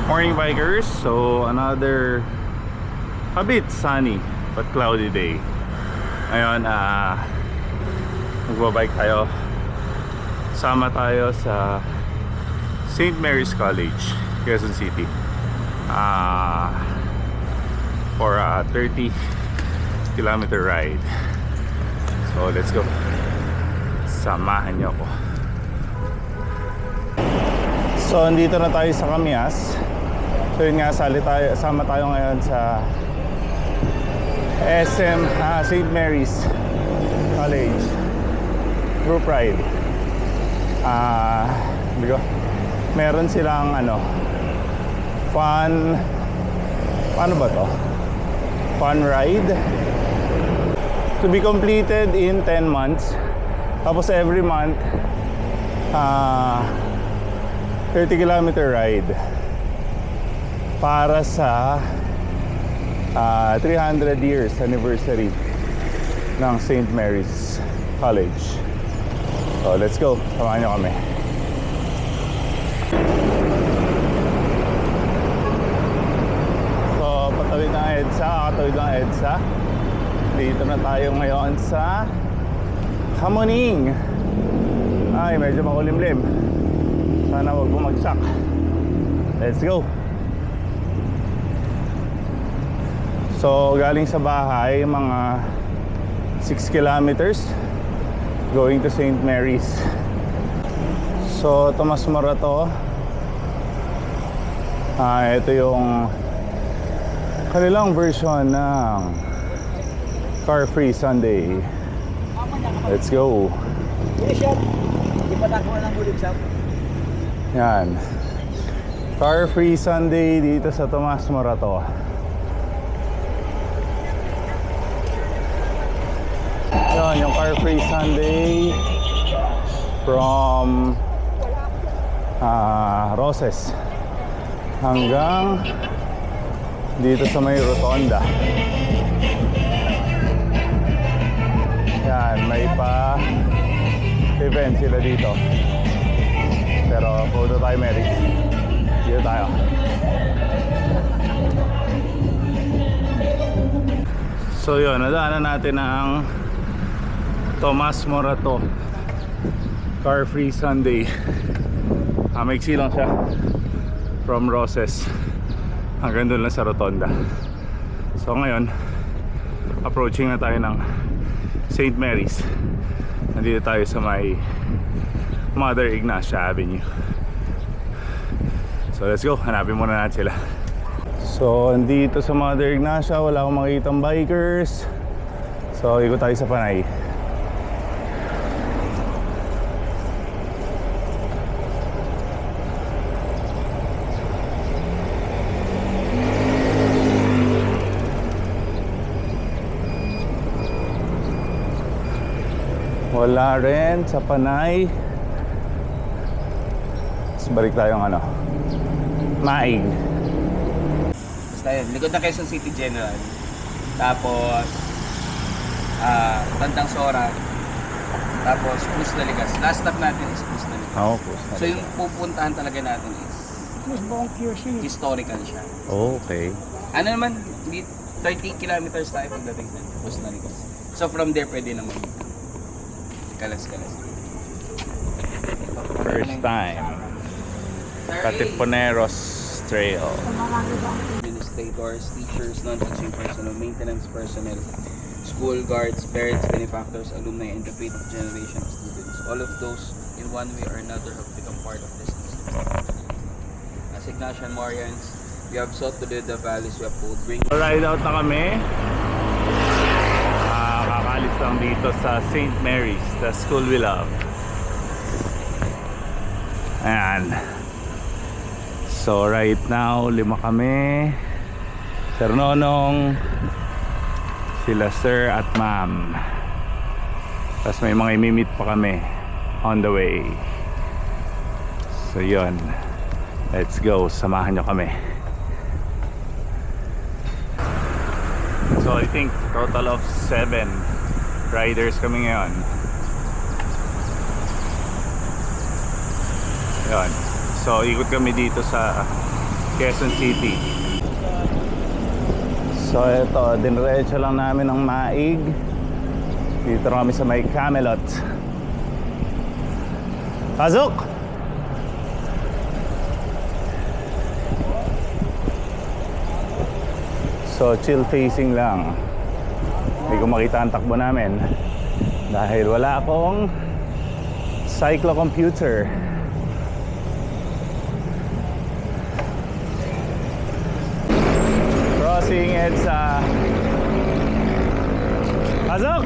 Morning bikers, so another a bit sunny but cloudy day. Ngayon, magbabike tayo. Sama tayo sa St. Mary's College, Quezon City, for a 30-kilometer ride. So let's go. Samahan niyo ako. So andito na tayo sa Kamias. So yun nga, sama tayo ngayon sa SM St. Mary's College group ride. Meron silang fun, paano ba to? Fun ride to be completed in 10 months. Tapos every month 30-kilometer ride para sa 300 years anniversary ng St. Mary's College. So let's go, samahan nyo kami. So patawid ng EDSA, kakatawid ng EDSA. Dito na tayo ngayon sa Hamoning. Ay, medyo makulimlim. Sana wag bumagsak. Let's go. So galing sa bahay, mga 6 kilometers going to St. Mary's. So Tomas Morato. Ito yung kanilang version ng Car Free Sunday. Let's go. Yan, Car Free Sunday dito sa Tomas Morato. Yan, yung Car Free Sunday from Roses hanggang dito sa may Rotonda. Yan, may pa event sila dito. Pero photo tayo, Merix. Dito tayo. So yun, nadaanan natin ang Tomas Morato Car Free Sunday. Maiksi lang siya from Roses hanggang doon lang sa Rotonda. So ngayon, approaching na tayo ng St. Mary's. Nandito tayo sa may Mother Ignacia Avenue. So let's go, hanapin muna natin sila. So andito sa Mother Ignacia, wala akong makitang bikers. So ikot tayo sa Panay. Wala rin sa Panay. Balik tayong Maig. Basta yun, likod ng Quezon City General. Tapos Tandang Sora. Tapos Cruz de Ligas. Last stop natin is Cruz de Ligas. Cruz. So yung pupuntahan talaga natin is historical siya. Okay. Ano naman, 30 kilometers tayo pagdating sa Cruz de Ligas. So from there pwede naman kalas-kalas. First time Katipuneros Trail. Administrators, teachers, non-teaching personnel, maintenance personnel, school guards, parents, benefactors, alumni, and the fifth generation of students. All of those, in one way or another, have become part of this institution. As Ignatian Marians, we have sought to do the values we uphold. Ride out na kami. Kakalis lang dito sa St. Mary's, the school we love. Ayan. So right now, 5 kami. Sir Nonong, sila Sir at Ma'am. Tapos may mga imimit pa kami on the way. So yun, let's go, samahan nyo kami. So I think total of 7 riders kami ngayon. Yun. So ikot kami dito sa Quezon City. So ito, dinretso lang namin ng Maig. Dito na kami sa may Camelot. Pasok! So chill facing lang. Hindi ko makita ang takbo namin dahil wala akong cyclocomputer. Crossing EDSA. Pasok!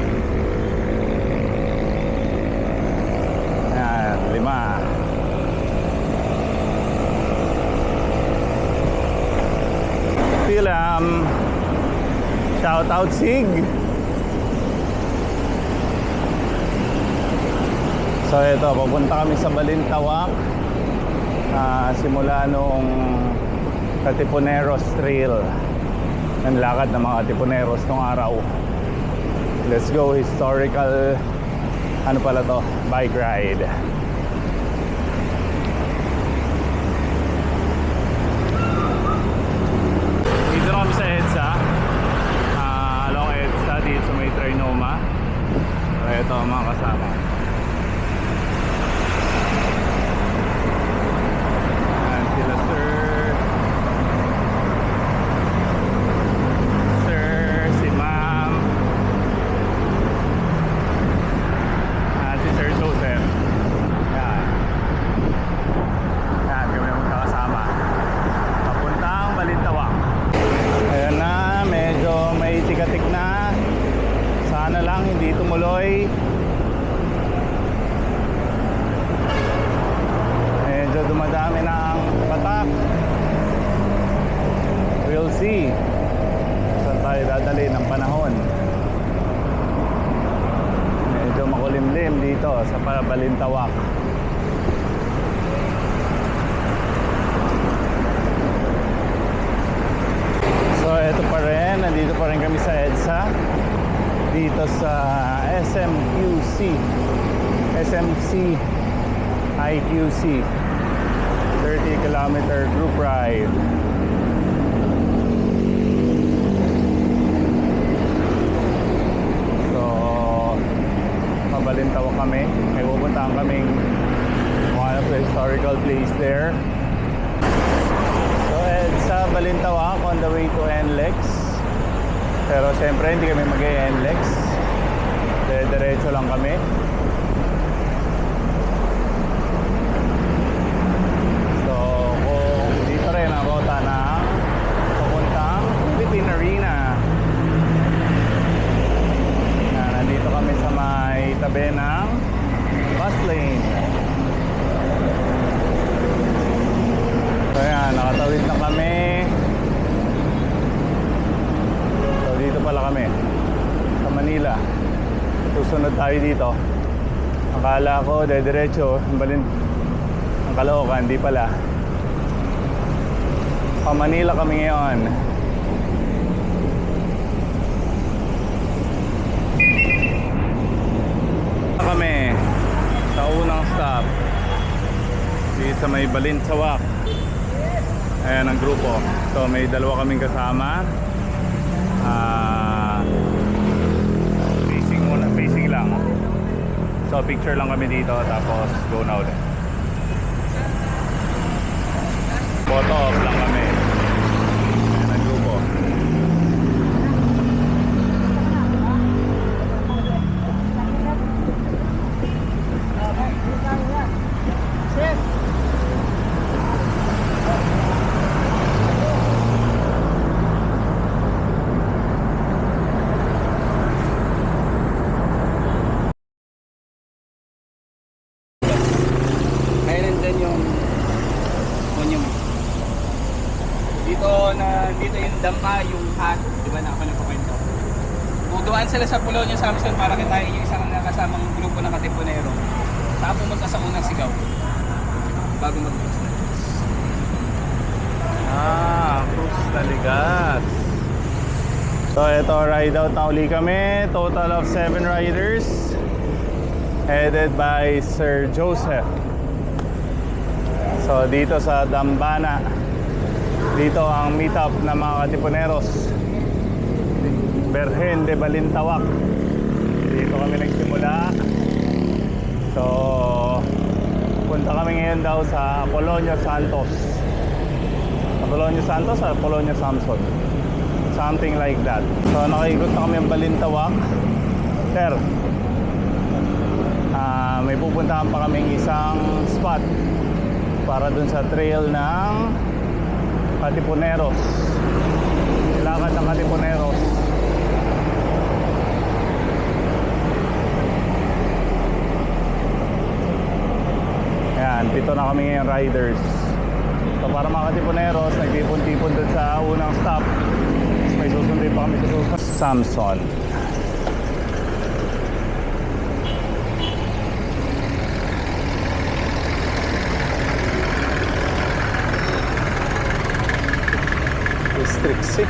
Yan, 5. Film. Shout out Sig. So ito, papunta kami sa Balintawak. Simula nung Katipuneros Trail. Ang lakad ng mga Katipuneros nung araw. Let's go, historical ano pala to, bike ride. Dito na kami sa EDSA. Along EDSA, dito sa may Trinoma. So ito ang mga kasama. Ayan sila si Ma'am, si Sir Joseph. Yan. Yan, kami ang magkakasama. Papuntang Balintawak. Ayan na, medyo may tikatik na. Sana lang hindi tumuloy. Medyo dumadami na ang patak. We'll see saan tayo dadali ng panahon. Medyo makulimlim dito sa Balintawak. So eto pa rin, nandito pa rin kami sa EDSA. Dito sa SMQC SMC IQC 30-kilometer group ride. So Balintawak kami. May pupuntahan kaming one of the historical place there. So sa Balintawak on the way to NLEX. Pero siyempre hindi kami mag-NLEX. Diretso lang kami. So kung dito rin ang rota na pupuntang Philippine Arena. Nandito kami sa may tabi ng bus lane. So yan, nakatawid na kami. So dito pala kami sa Manila. Susunod tayo dito. Akala ko diretso ang Caloocan, hindi pala. Pa Manila kami ngayon. Kami sa unang stop dito sa may Balintawak. Ayan ang grupo. So may dalawa kaming kasama. Facing lang. So picture lang kami dito tapos go na ulit. Photo op lang kami. Ayan ang grupo. Dito yung dampa, yung hat, di ba na ako nagpakwento. Duduan sila sa Pulau New Samson para kitain yung isang nakasamang grupo ng Katipunero. Saka pumunta sa unang sigaw bago mag-cruise na. Cruise Taligas. So ito, ride out na uli kami. Total of 7 riders headed by Sir Joseph. So dito sa Dambana Dito ang meetup ng mga Katipuneros, Berhen de Balintawak. Dito kami nagsimula. So punta kami ngayon daw sa Apolonio Santos. Apolonio Santos or Apolonio Samson, something like that. So nakaikot na kami ang Balintawak. Sir, may pupuntahan pa kaming isang spot para dun sa trail ng Katipuneros, lakad ng Katipuneros. Ayan, pito na kami ngayon riders. So para mga Katipuneros, nagtipon-tipon dun sa unang stop. May susundin pa kami sa Samson. District 6,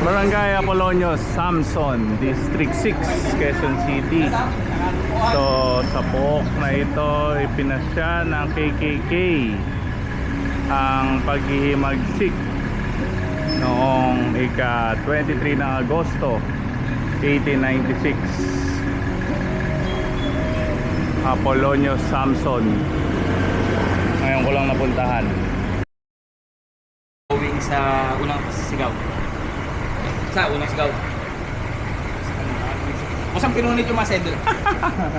Barangay Apolonio Samson, District 6, Quezon City. So sa POK na ito ipinasya ng KKK ang paghihimagsik noong ika-23 ng Agosto 1896. Apolonio Samson, ngayon ko lang napuntahan. Going sa unang sigaw. Sa unang sigaw. Kusang pinunit yung mga sedula.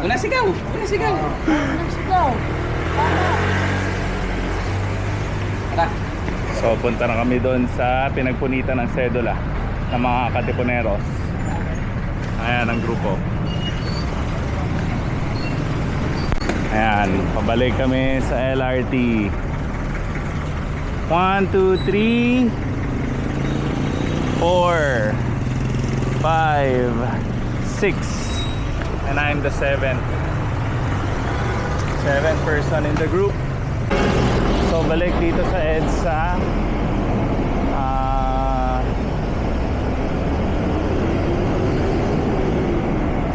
Unang sigaw. Unang sigaw. Unang sigaw. Tara. So punta na kami doon sa pinagpunitan ng sedula ng mga Katipuneros. Ayan ang grupo. Ayan, pabalik kami sa LRT. 1, 2, 3, 4, 5, 6, and I'm the 7th person in the group. So balik dito sa EDSA.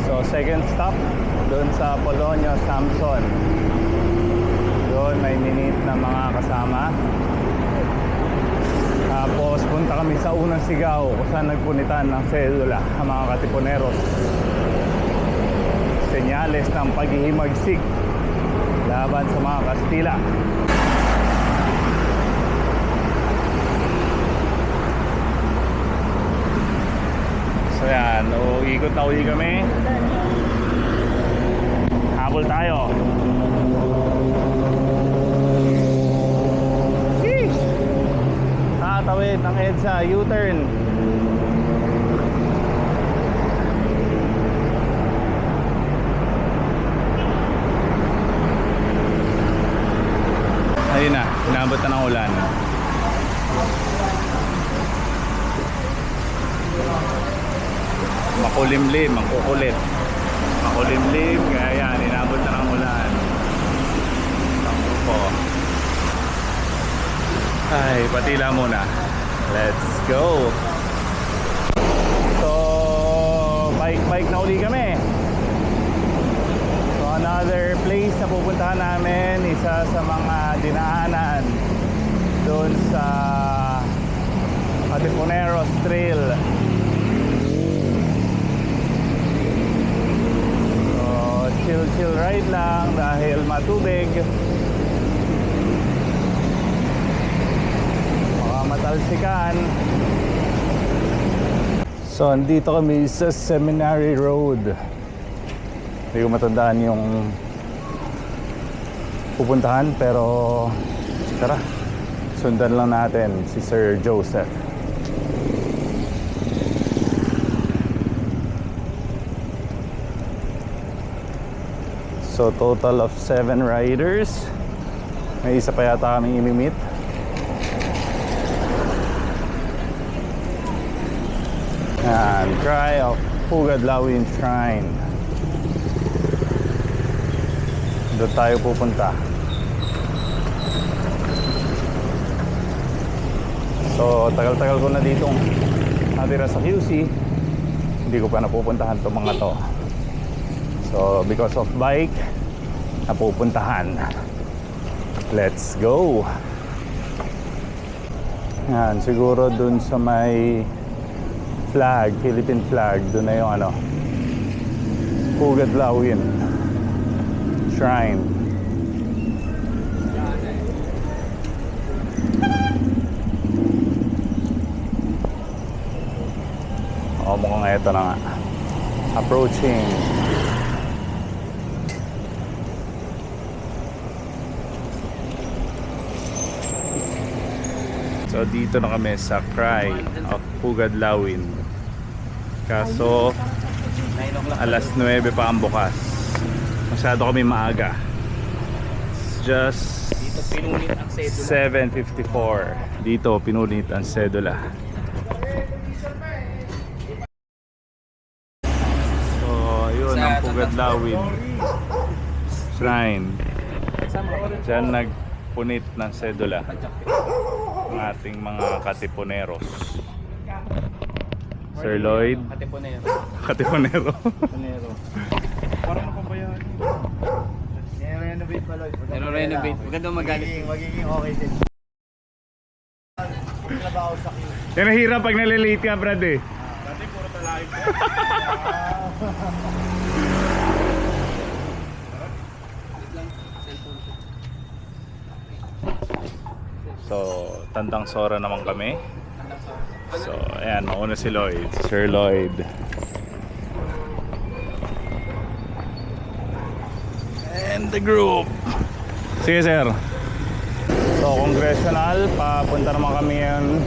So second stop doon sa Apolonio Samson. Doon may minute na mga kasama. Tapos punta kami sa unang sigaw kung saan nagpunitan ng sedula ang mga Katipuneros. Senyales ng paghihimagsik laban sa mga Kastila. So yan, ikot na uli kami. Habol tayo. Tawid ng EDSA, U-turn. Ayun na, inabot na ng ulan. Makulimlim, ang kukulit. Makulimlim, kaya yan, inabot na ng ulan. Ang grupo. Ay, patila muna. Let's go. So, bike na uli kami. So, another place na pupuntahan namin, isa sa mga dinaanan doon sa Katipuneros Trail. So, chill ride lang dahil matubig. Matalsikan. So andito kami sa Seminary Road. Hindi ko matandaan yung pupuntahan, pero tara, sundan lang natin si Sir Joseph. So total of 7 riders. May isa pa yata kaming imimit. And Cry of Pugadlawin Shrine. Doon tayo pupunta. So tagal-tagal ko na ditong natira sa QC. Hindi ko pa napupuntahan itong mga to. So because of bike, napupuntahan. Let's go. Yan, siguro dun sa may flag, Philippine flag, dun na yung ano, Pugad Lawin Shrine. O, mukhang eto na nga. Approaching. So dito na kami sa Cry of Pugad Lawin. Kaso alas 9 pa ang bukas. Masyado kami maaga. It's just Dito pinunit ang sedula. 7:54. Dito pinunit ang sedula. So ayun ang Pugad Lawin Shrine. Diyan nagpunit ng sedula ang ating mga katipuneros. Sir Lloyd. Katipunero. Katipunero. Parang napabayaan. I-renovate pa, Lloyd. Nero-renovate. Maganda magalit. Magiging okay din. Trabaho sa Q. Yan ang hirap pag nalilate ka, Brad eh. Dati puro talahin ko. So, Tandang Sora naman kami. So, ayan, mauna si Lloyd. Sir Lloyd. And the group. Sige, sir. So, congressional. Papunta naman kami ngayon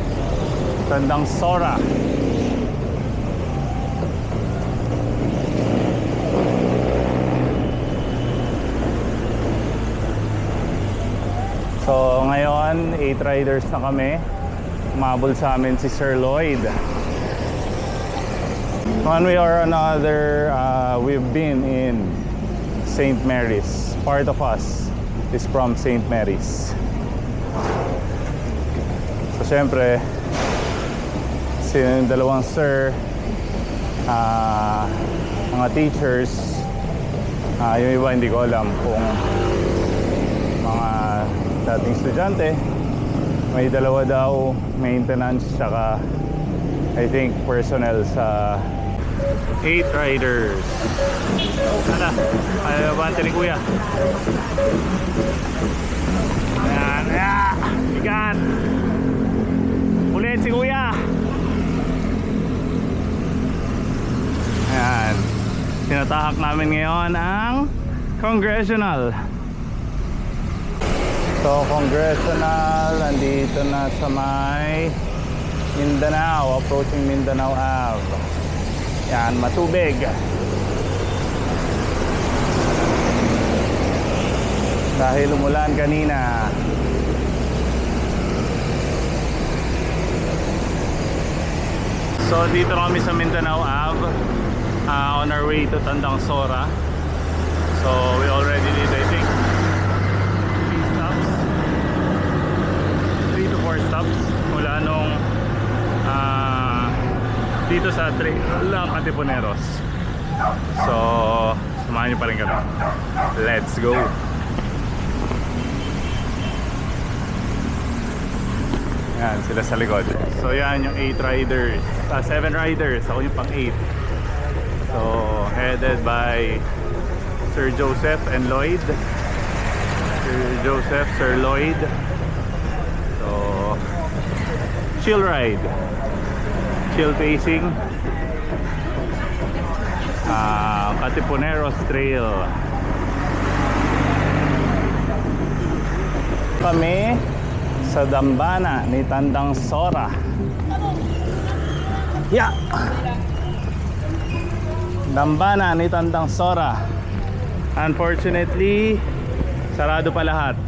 Tandang Sora. So ngayon, 8 riders na kami. Umabol sa amin si Sir Lloyd. One way or another, we've been in St. Mary's. Part of us is from St. Mary's. So syempre, yung dalawang sir, mga teachers, yung iba hindi ko alam kung mga dating estudyante. May dalawa daw, maintenance, tsaka I think personnel sa 8 riders. Ano? Ayaw ba ni Kuya? Ayan, ayan! Bigat! Ulit si Kuya! Ayan. Tinatahak namin ngayon ang Congressional. So, Congressional, nandito na sa may Mindanao, approaching Mindanao Ave. Yan, matubig. Dahil umulan kanina. So, dito kami sa Mindanao Ave, on our way to Tandang Sora. So, we already did, I think, 3 to 4 stops mula nung dito sa trail lang Katipuneros. So samahan nyo pa rin kami. Let's go. Yan sila sa likod. So yan yung 8 riders, 7 riders, ako yung pang 8. So headed by Sir Joseph and Lloyd. Sir Joseph, Sir Lloyd. Chill ride, chill pacing, Katipuneros Trail. Kami sa dambana ni Tandang Sora. Yeah. Dambana ni Tandang Sora. Unfortunately, sarado pa lahat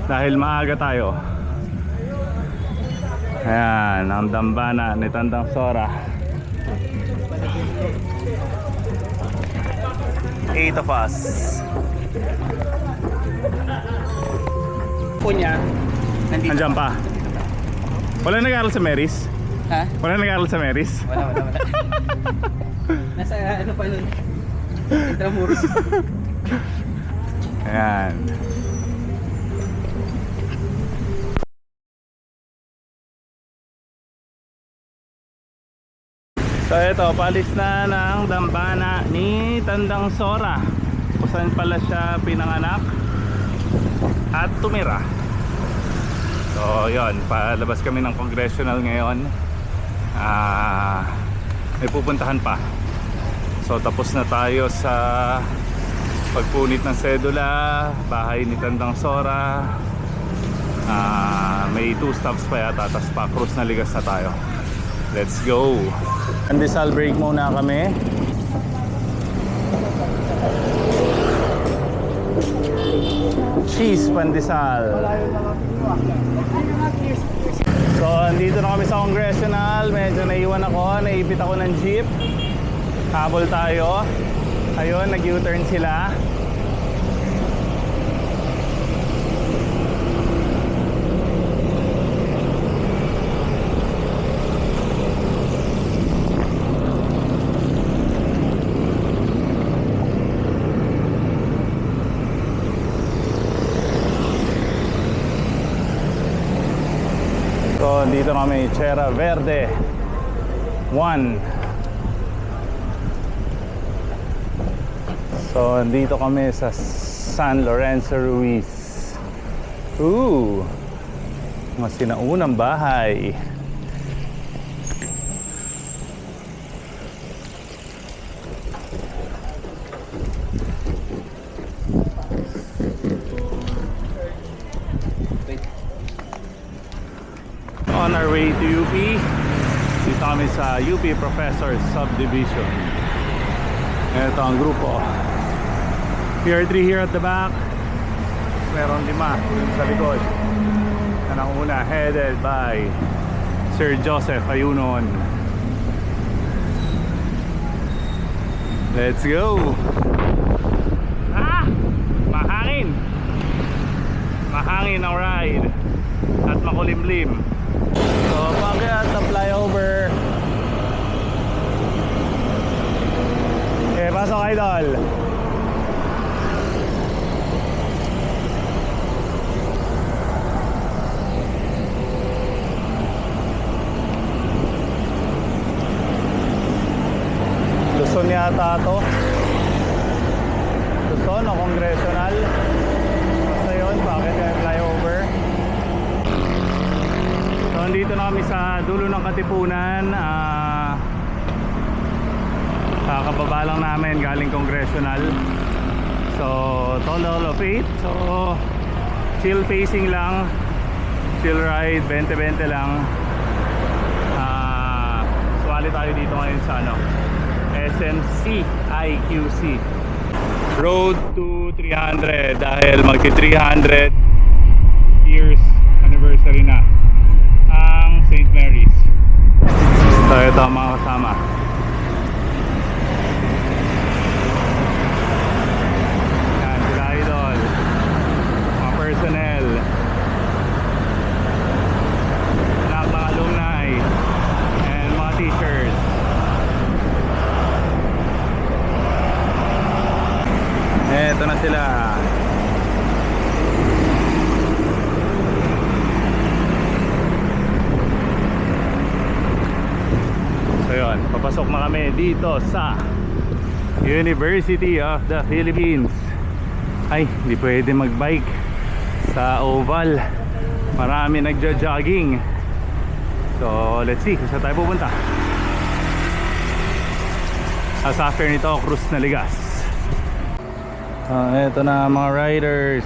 dahil maaga tayo. Ayan, ang dambana ni Tandang Sora. 8 of us. Po niya, nandito. Andiyan pa. Wala nag-aaral sa Mary's? Ha? Wala nag-aaral sa Mary's? Wala. Nasa ano pa nun? Intramuros. Ayan. So ito, palis na ng dambana ni Tandang Sora, kung saan pala siya pinanganak at tumira. So yun, palabas kami ng congressional ngayon. May pupuntahan pa. So tapos na tayo sa pagpunit ng sedula, bahay ni Tandang Sora. May 2 stops pa yata, tapos pa-cross na ligas na tayo. Let's go! Pandesal break muna kami. Cheese pandesal. So andito na kami sa congressional. Medyo naiwan ako, naipit ako ng jeep. Habol tayo. Ayun, nag-U-turn sila. So, dito kami, Chera Verde 1. So, dito kami sa San Lorenzo Ruiz. Mas sinaunang bahay. On our way to UP, dito kami sa UP Professors Subdivision. Ito ang grupo. PR3 here at the back. Meron 5 dun sa likod. Yan ang una, headed by Sir Joseph Ayunon. Let's go! Mahangin! Mahangin ang ride at makulimlim. So, pagkat na flyover. Okay, pasok idol. Luzon yata to. Luzon o Congressional. Basta yun, bakit yung flyover? So, andito na kami sa dulo ng Katipunan. Kakababa lang namin galing Congressional. So, total of 8. So, chill pacing lang. Chill ride, 20-20 lang. Suwali tayo dito ngayon sa SMC IQC. Road to 300 dahil magti 300 years anniversary na ang St. Mary's. So ito ang mga kasama. Yan sila idol, mga personnel, lahat ng alumni and mga teachers. Eto na sila. So yun, papasok na kami dito sa University of the Philippines. Ay, hindi pwede magbike sa oval. Marami nagja-jogging. So let's see kung saan tayo pupunta. As after nito, Cruz na Ligas. Ito na mga riders.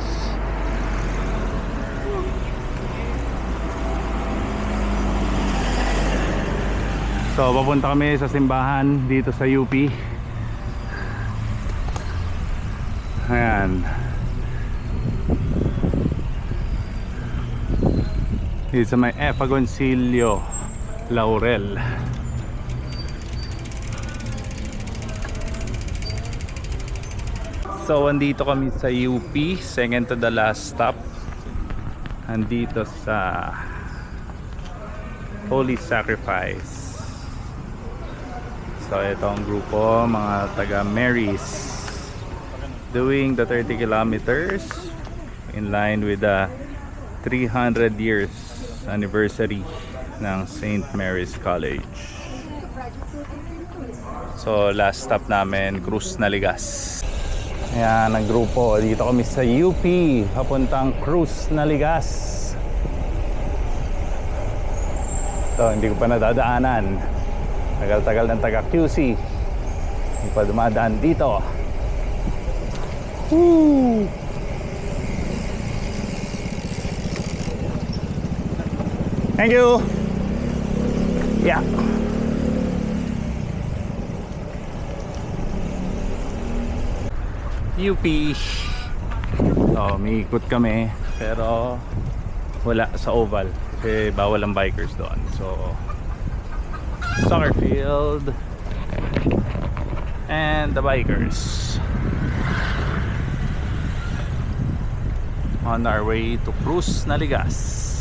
So papunta kami sa simbahan dito sa UP. Ayan. Dito sa may Epagoncillo Laurel. So andito kami sa UP, second to the last stop. Andito sa Holy Sacrifice. So ito ang grupo, mga taga Mary's, doing the 30 kilometers in line with the 300 years anniversary ng St. Mary's College. So last stop namin, Cruz Naligas. Ayan, ang grupo. Dito kami sa UP, papuntang Cruz Naligas. Ito, hindi ko pa nadadaanan. Tagal-tagal ng taga QC. Hindi pa dumadaan dito. Woo! Thank you. Yeah. UP. So, may ikot kami pero wala sa oval kasi bawal ang bikers doon. So, soccer field and the bikers on our way to Cruz Naligas.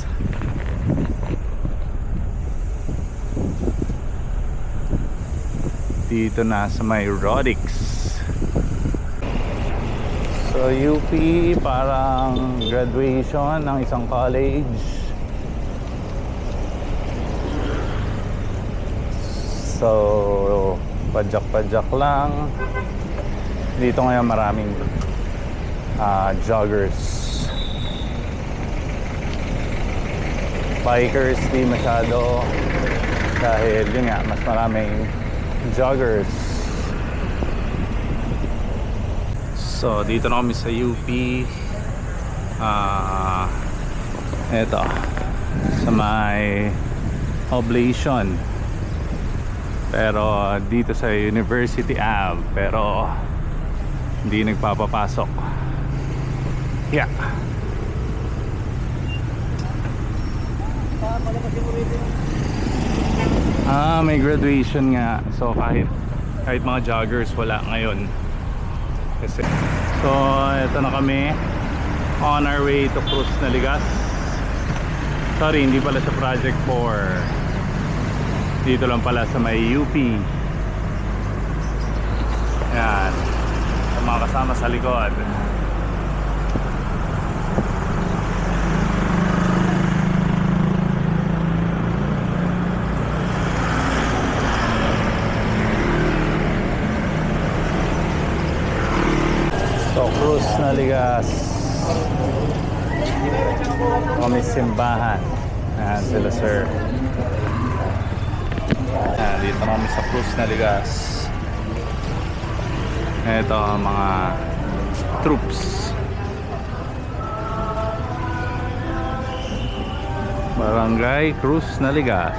Dito na sa may Rodix. So UP, parang graduation ng isang college. So padyak-padyak lang. Dito ngayon maraming joggers. Bikers di masyado dahil yun nga, mas maraming joggers. So dito na kami sa UP. Eto sa may Oblation, pero dito sa University Ave, pero hindi nagpapapasok. Yeah. May graduation nga. So kahit mga joggers wala ngayon. Kasi so ito na kami on our way to Cruz Naligas. Sorry, hindi pala sa Project 4. Dito lang pala sa may UP. Yan, ang mga kasama sa likod. So, Cruz Naligas. Kami simbahan. Ayan sila, sir. Ayan, dito kami sa Cruz Naligas. Ito ang mga troops. Barangay Cruz Naligas.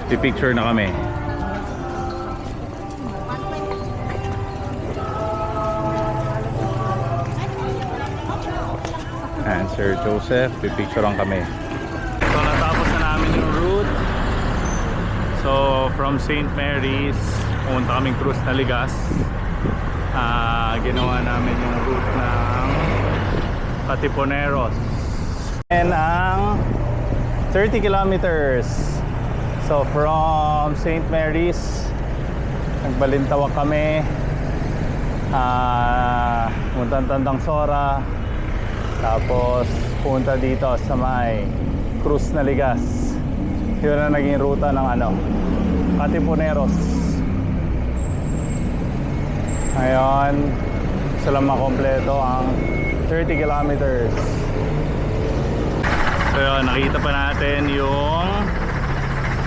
Pipicture na kami. And Sir Joseph, pipicturean kami. So natapos na namin yung route. So from St. Mary's, pumunta kaming Cruz Naligas. Ginawa namin yung route ng Katipuneros. And ang 30 kilometers. So from St. Mary's, nagbalintawak kami. Pumunta ng Tandang Sora. Tapos punta dito sa may Cruz Naligas. Yun na naging ruta ng Katipuneros. Ngayon, gusto lang makompleto ang 30 kilometers. So yun, nakita pa natin yung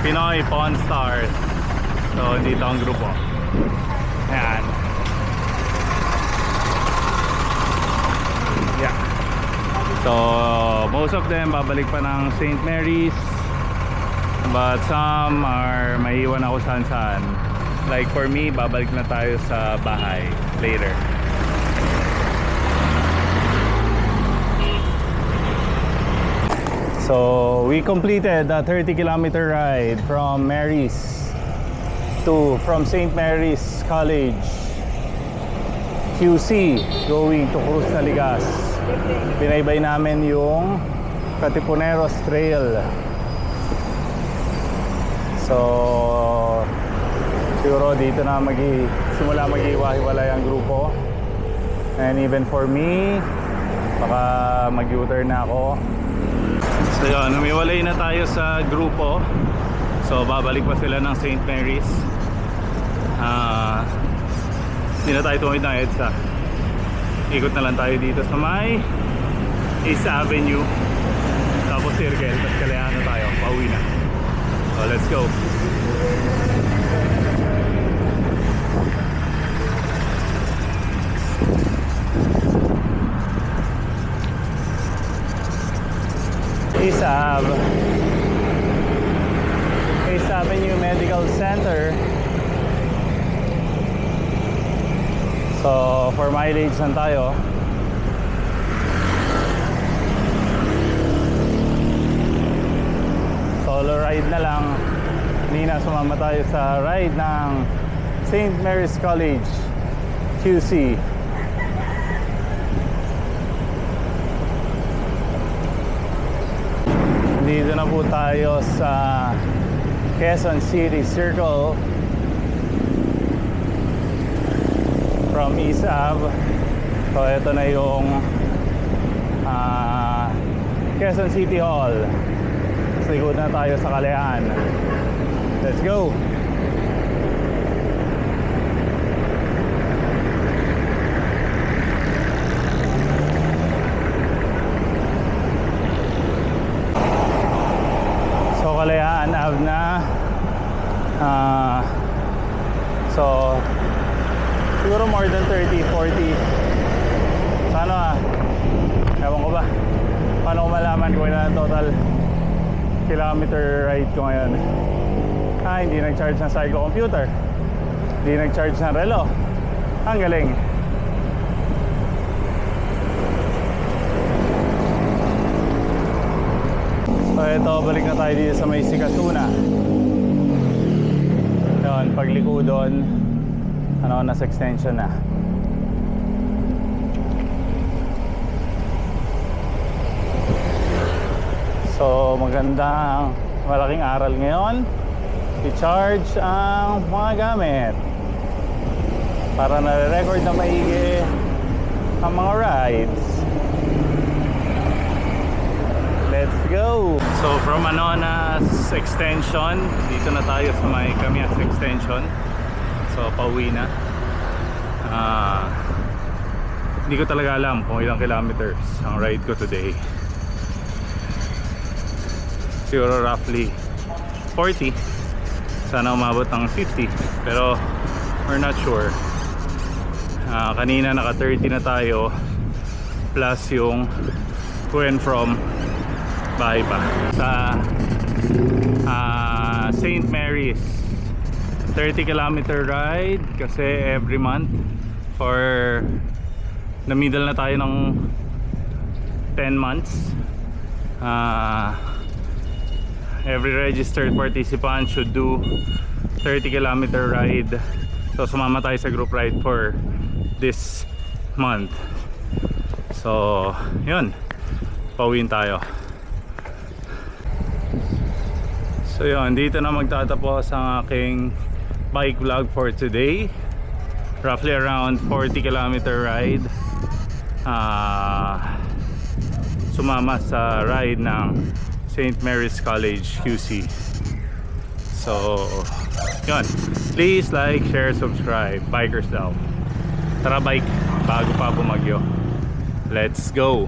Pinoy Pawn Stars. So dito ang grupo. Ayan. Yeah. So most of them babalik pa ng St. Mary's, but some are maiiwan ako saan. Like for me, babalik na tayo sa bahay later. So we completed the 30-kilometer ride from St. Mary's College QC going to Cruz Naligas. Binaybay namin yung Katipuneros Trail. So siguro dito na simula maghiwa-hiwalay ang grupo. And even for me, baka mag-U-turn na ako. So yun, humiwalay na tayo sa grupo. So babalik pa sila ng St. Mary's. Hindi na tayo tumawid ng EDSA. Ikot na lang tayo dito sa may East Avenue. Tapos circle, tapos kalayahan na tayo. Pauwi na. So let's go. East Avenue Medical Center. So for mileage lang tayo. Solo ride na lang. Hindi na sumama tayo sa ride ng St. Mary's College QC. Dito na po tayo sa Quezon City Circle from East Ave. So ito na yung Quezon City Hall. So ikot na tayo sa Kalayaan. Let's go! Kalayaan Ave na. So siguro more than 30, 40. Sana ewan ko ba paano ko malaman kung ilan ang total kilometer ride ko ngayon. Hindi nag-charge ng cycle computer, hindi nag-charge ng relo. Ang galing. So ito, balik na tayo dito sa may Sikasuna. Yun, pagliko doon, nasa extension na. So magandang malaking aral ngayon, i-charge ang mga gamit para nare-record na maigi ang mga rides. Let's go! So from Anonas Extension, dito na tayo sa may Camias Extension. So pauwi na. Hindi ko talaga alam kung ilang kilometers ang ride ko today. Siguro roughly 40. Sana umabot ng 50, pero we're not sure. Kanina naka 30 na tayo, plus yung to and from bahay pa sa St. Mary's. 30 kilometer ride kasi every month for the middle na tayo ng 10 months. Every registered participant should do 30 kilometer ride. So sumama tayo sa group ride for this month. So yun, pauwiin tayo. So yun, dito na magtatapos ang aking bike vlog for today. Roughly around 40 kilometer ride. Sumama sa ride ng St. Mary's College QC. So yun, please like, share, subscribe. Bikers daw. Tara bike, bago pa bumagyo. Let's go!